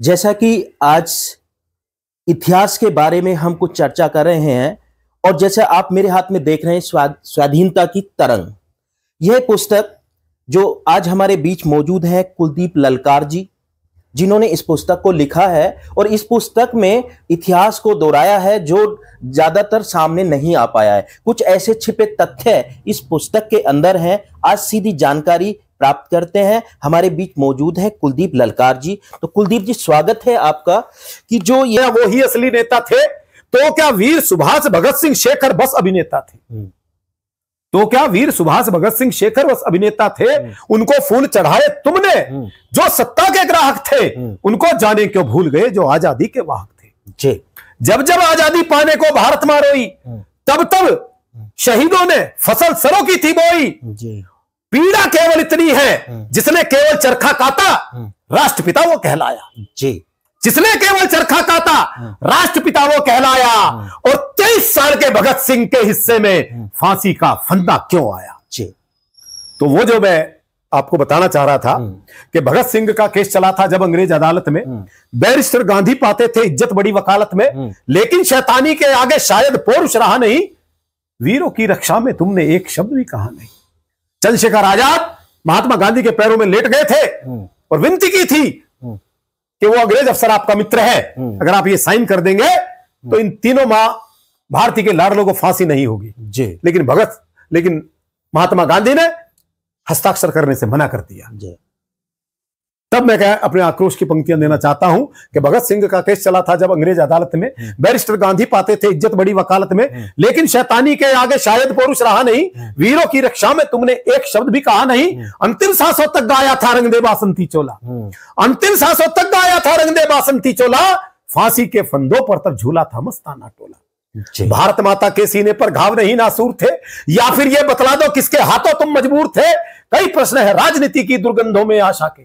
जैसा कि आज इतिहास के बारे में हम कुछ चर्चा कर रहे हैं और जैसे आप मेरे हाथ में देख रहे हैं स्वाधीनता की तरंग, यह पुस्तक जो आज हमारे बीच मौजूद है कुलदीप ललकार जी, जिन्होंने इस पुस्तक को लिखा है और इस पुस्तक में इतिहास को दोहराया है जो ज्यादातर सामने नहीं आ पाया है। कुछ ऐसे छिपे तथ्य इस पुस्तक के अंदर हैं। आज सीधी जानकारी प्राप्त करते हैं। हमारे बीच मौजूद है कुलदीप ललकार जी। तो कुलदीप जी, स्वागत है आपका। कि जो ये वो ही असली नेता थे तो क्या वीर सुभाष भगत सिंह शेखर बस अभिनेता थे? तो क्या वीर सुभाष भगत सिंह शेखर बस अभिनेता थे? उनको फूल चढ़ाए तुमने जो सत्ता के ग्राहक थे, उनको जाने क्यों भूल गए जो आजादी के वाहक थे। जी, जब जब आजादी पाने को भारत मां रोई, तब तब शहीदों ने फसल सरों की थी बोई। पीड़ा केवल इतनी है जिसने केवल चरखा काता, राष्ट्रपिता वो कहलाया। जी, जिसने केवल चरखा काता, राष्ट्रपिता वो कहलाया। और 23 साल के भगत सिंह के हिस्से में फांसी का फंदा क्यों आया? जी, तो वो जो मैं आपको बताना चाह रहा था कि भगत सिंह का केस चला था जब अंग्रेज अदालत में। बैरिस्टर गांधी पाते थे इज्जत बड़ी वकालत में, लेकिन शैतानी के आगे शायद पौरुष रहा नहीं। वीरों की रक्षा में तुमने एक शब्द भी कहा नहीं। चंद्रशेखर आजाद महात्मा गांधी के पैरों में लेट गए थे और विनती की थी कि वो अंग्रेज अफसर आपका मित्र है, अगर आप ये साइन कर देंगे तो इन तीनों मां भारतीय के लाडलों को फांसी नहीं होगी। जी, लेकिन महात्मा गांधी ने हस्ताक्षर करने से मना कर दिया। जी। तब मैं अपने आक्रोश की पंक्तियां देना चाहता हूं कि भगत सिंह का केस चला था जब अंग्रेज अदालत में। बैरिस्टर गांधी पाते थे इज्जत बड़ी वकालत में, लेकिन शैतानी के आगे शायद पौरुष रहा नहीं। वीरों की रक्षा में तुमने एक शब्द भी कहा नहीं। अंतिम सांसों तक गाया था रंग दे बासंती चोला, अंतिम सांसों तक गाया था रंग दे बासंती चोला। फांसी के फंदों पर तब झूला था मस्ताना टोला। भारत माता के सीने पर घाव नहीं नासूर थे, या फिर यह बतला दो किसके हाथों तुम मजबूर थे। कई प्रश्न है राजनीति की दुर्गंधों में आशा के,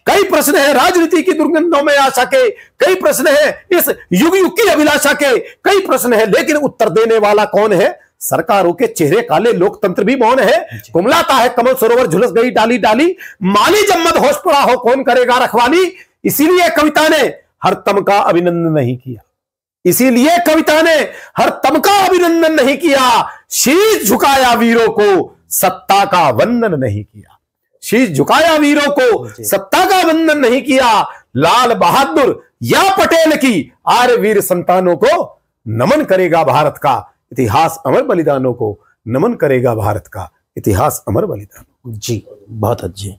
कई प्रश्न है राजनीति की दुर्गंधों में आशा के, कई प्रश्न है इस युग युग की अभिलाषा के, कई प्रश्न है लेकिन उत्तर देने वाला कौन है? सरकारों के चेहरे काले, लोकतंत्र भी मौन है। कुमलाता है कमल सरोवर, झुलस गई डाली डाली, माली जब मत होश पड़ा हो कौन करेगा रखवाली। इसीलिए कविता ने हर तम का अभिनंदन नहीं किया, इसीलिए कविता ने हर तम का अभिनंदन नहीं किया। शीश झुकाया वीरों को, सत्ता का वंदन नहीं किया। शीश झुकाया वीरों को, सत्ता का वंदन नहीं किया। लाल बहादुर या पटेल की आर्य वीर संतानों को नमन करेगा भारत का इतिहास, अमर बलिदानों को नमन करेगा भारत का इतिहास, अमर बलिदानों। जी, बहुत अच्छे।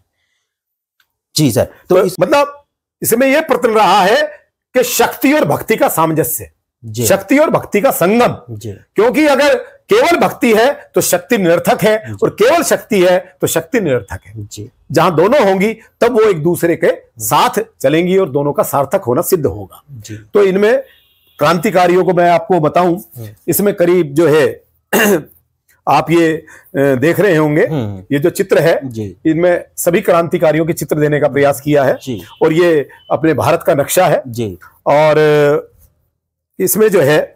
जी सर, तो मतलब इसमें यह प्रतल रहा है कि शक्ति और भक्ति का सामंजस्य, शक्ति और भक्ति का संगम। क्योंकि अगर केवल भक्ति है तो शक्ति निरर्थक है, और केवल शक्ति है तो शक्ति निरर्थक है। जहां दोनों होंगी तब वो एक दूसरे के साथ चलेंगी और दोनों का सार्थक होना सिद्ध होगा। तो इनमें क्रांतिकारियों को मैं आपको बताऊं, इसमें करीब जो है आप ये देख रहे होंगे, ये जो चित्र है इनमें सभी क्रांतिकारियों के चित्र देने का प्रयास किया है। और ये अपने भारत का नक्शा है। और इसमें जो है,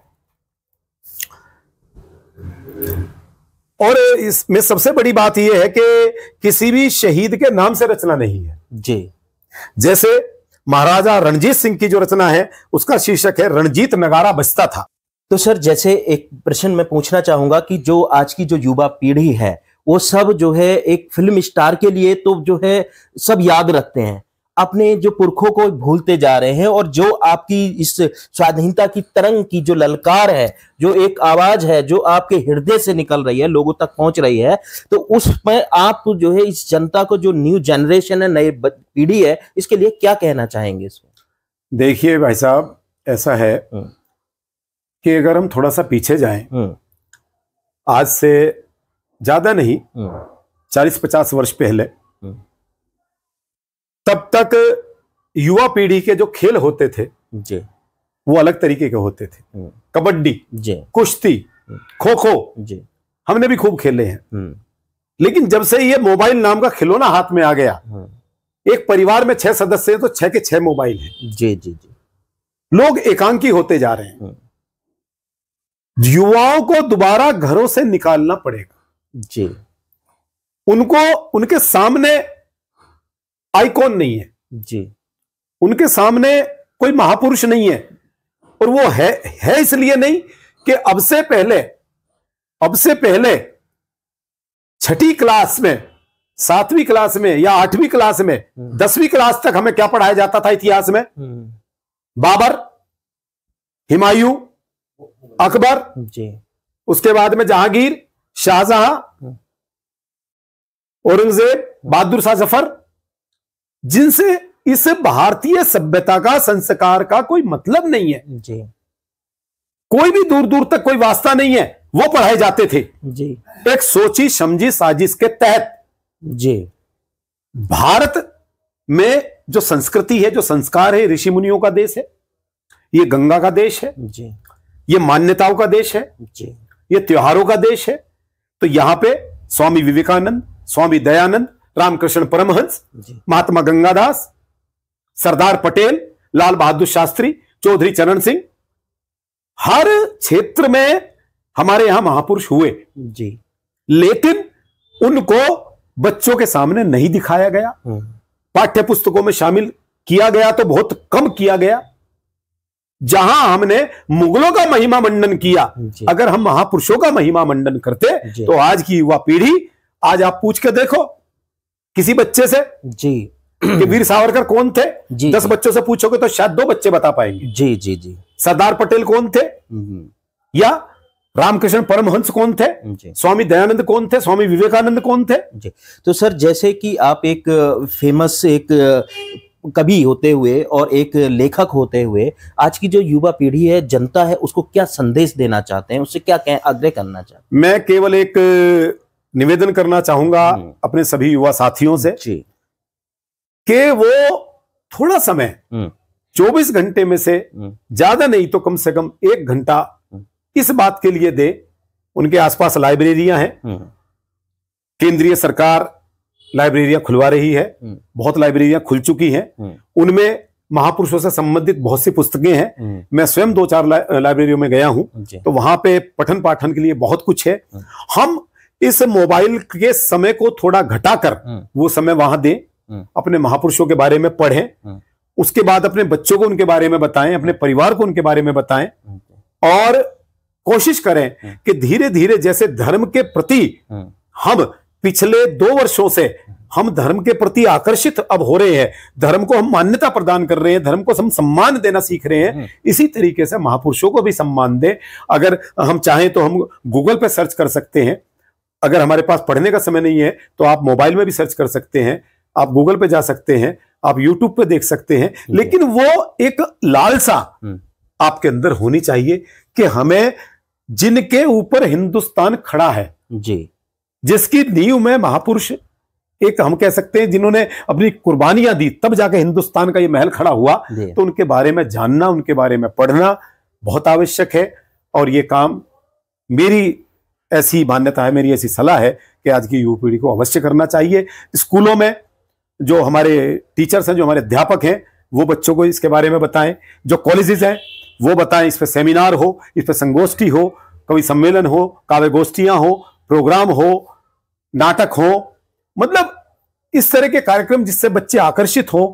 और इसमें सबसे बड़ी बात यह है कि किसी भी शहीद के नाम से रचना नहीं है। जी, जैसे महाराजा रणजीत सिंह की जो रचना है उसका शीर्षक है रणजीत नगारा बजता था। तो सर, जैसे एक प्रश्न मैं पूछना चाहूंगा कि जो आज की जो युवा पीढ़ी है वो सब जो है एक फिल्म स्टार के लिए तो जो है सब याद रखते हैं, अपने जो पुरखों को भूलते जा रहे हैं। और जो आपकी इस स्वाधीनता की तरंग की जो ललकार है, जो एक आवाज है जो आपके हृदय से निकल रही है, लोगों तक पहुंच रही है, तो उसमें आप जो है इस जनता को, जो न्यू जनरेशन है, नई पीढ़ी है, इसके लिए क्या कहना चाहेंगे इसमें? देखिए भाई साहब, ऐसा है कि अगर हम थोड़ा सा पीछे जाएं, आज से ज्यादा नहीं 40-50 वर्ष पहले, तब तक युवा पीढ़ी के जो खेल होते थे वो अलग तरीके के होते थे। कबड्डी, कुश्ती, खो खो हमने भी खूब खेले हैं। लेकिन जब से ये मोबाइल नाम का खिलौना हाथ में आ गया, एक परिवार में 6 सदस्य हैं तो 6 के 6 मोबाइल हैं। जी। लोग एकांकी होते जा रहे हैं। युवाओं को दोबारा घरों से निकालना पड़ेगा। उनको, उनके सामने आइकॉन नहीं है। उनके सामने कोई महापुरुष नहीं है। और वो है इसलिए नहीं कि अब से पहले छठी क्लास में, 7वीं क्लास में या 8वीं क्लास में, 10वीं क्लास तक हमें क्या पढ़ाया जाता था इतिहास में? बाबर, हुमायूं, अकबर जी, उसके बाद में जहांगीर, शाहजहां, औरंगजेब, बहादुर शाह जफर, जिनसे इस भारतीय सभ्यता का, संस्कार का कोई मतलब नहीं है जी, कोई भी दूर दूर तक कोई वास्ता नहीं है, वो पढ़ाए जाते थे जी, एक सोची समझी साजिश के तहत। जी। भारत में जो संस्कृति है, जो संस्कार है, ऋषि मुनियों का देश है, ये गंगा का देश है जी, ये मान्यताओं का देश है, जी, ये त्योहारों का देश है। तो यहां पे स्वामी विवेकानंद, स्वामी दयानंद, रामकृष्ण परमहंस, जी, महात्मा गंगादास, सरदार पटेल, लाल बहादुर शास्त्री, चौधरी चरण सिंह, हर क्षेत्र में हमारे यहां महापुरुष हुए, जी, लेकिन उनको बच्चों के सामने नहीं दिखाया गया, पाठ्य पुस्तकों में शामिल किया गया तो बहुत कम किया गया। जहां हमने मुगलों का महिमा मंडन किया, अगर हम महापुरुषों का महिमा मंडन करते तो आज की युवा पीढ़ी, आज आप पूछ के देखो किसी बच्चे से जी कि वीर सावरकर कौन थे, जी, 10 बच्चों से पूछोगे तो शायद 2 बच्चे बता पाएंगे। जी, जी, जी, सरदार पटेल कौन थे, या रामकृष्ण परमहंस कौन थे, जी, स्वामी दयानंद कौन थे, स्वामी विवेकानंद कौन थे। जी। तो सर, जैसे कि आप एक फेमस एक कवि होते हुए और एक लेखक होते हुए आज की जो युवा पीढ़ी है, जनता है, उसको क्या संदेश देना चाहते हैं, उससे क्या आग्रह करना चाहते हैं? मैं केवल एक निवेदन करना चाहूंगा अपने सभी युवा साथियों से कि वो थोड़ा समय 24 घंटे में से ज्यादा नहीं तो कम से कम 1 घंटा इस बात के लिए दे। उनके आसपास लाइब्रेरियां हैं, केंद्रीय सरकार लाइब्रेरियां खुलवा रही है, बहुत लाइब्रेरियां खुल चुकी हैं, उनमें महापुरुषों से संबंधित बहुत सी पुस्तकें हैं। मैं स्वयं 2-4 लाइब्रेरियों में गया हूं, तो वहां पे पठन पाठन के लिए बहुत कुछ है। हम इस मोबाइल के समय को थोड़ा घटाकर वो समय वहां दें, अपने महापुरुषों के बारे में पढ़ें, उसके बाद अपने बच्चों को उनके बारे में बताएं, अपने परिवार को उनके बारे में बताएं, और कोशिश करें कि धीरे धीरे जैसे धर्म के प्रति हम पिछले 2 वर्षों से हम धर्म के प्रति आकर्षित अब हो रहे हैं, धर्म को हम मान्यता प्रदान कर रहे हैं, धर्म को हम सम्मान देना सीख रहे हैं, इसी तरीके से महापुरुषों को भी सम्मान दें। अगर हम चाहें तो हम गूगल पे सर्च कर सकते हैं, अगर हमारे पास पढ़ने का समय नहीं है तो आप मोबाइल में भी सर्च कर सकते हैं, आप गूगल पे जा सकते हैं, आप यूट्यूब पे देख सकते हैं। लेकिन वो एक लालसा आपके अंदर होनी चाहिए कि हमें, जिनके ऊपर हिंदुस्तान खड़ा है, जी, जिसकी नींव में महापुरुष, एक हम कह सकते हैं जिन्होंने अपनी कुर्बानियां दी, तब जाके हिंदुस्तान का ये महल खड़ा हुआ, तो उनके बारे में जानना, उनके बारे में पढ़ना बहुत आवश्यक है। और ये काम, मेरी ऐसी मान्यता है, मेरी ऐसी सलाह है कि आज की युवा पीढ़ी को अवश्य करना चाहिए। स्कूलों में जो हमारे टीचर्स हैं, जो हमारे अध्यापक हैं, वो बच्चों को इसके बारे में बताएं, जो कॉलेजेस हैं वो बताएं, इस पे सेमिनार हो, इस पे संगोष्ठी हो, कवि सम्मेलन हो, काव्य गोष्ठियां हो, प्रोग्राम हो, नाटक हो, मतलब इस तरह के कार्यक्रम जिससे बच्चे आकर्षित हो